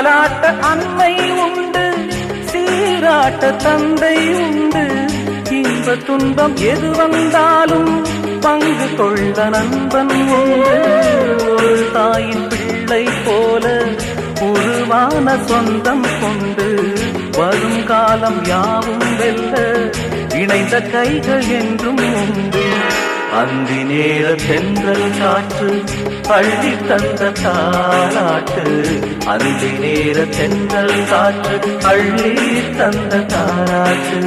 தாலாட்ட அன்னை உண்டு, சீராட்ட தந்தை உண்டு. இன்ப துன்பம் எது வந்தாலும் பங்கு கொள்ள நண்பன் உண்டு. ஒரு தாயின் பிள்ளை போல உருவான சொந்தம் கொண்டு வரும் காலம் யாவும் வெல்ல இணைந்த கைகள் என்றும் உண்டு. அந்தி நேர தென்றல் காற்று பள்ளி தந்த தாலாட்டு, அந்தி நேர தென்றல் காற்று அள்ளி தந்த தாலாட்டு.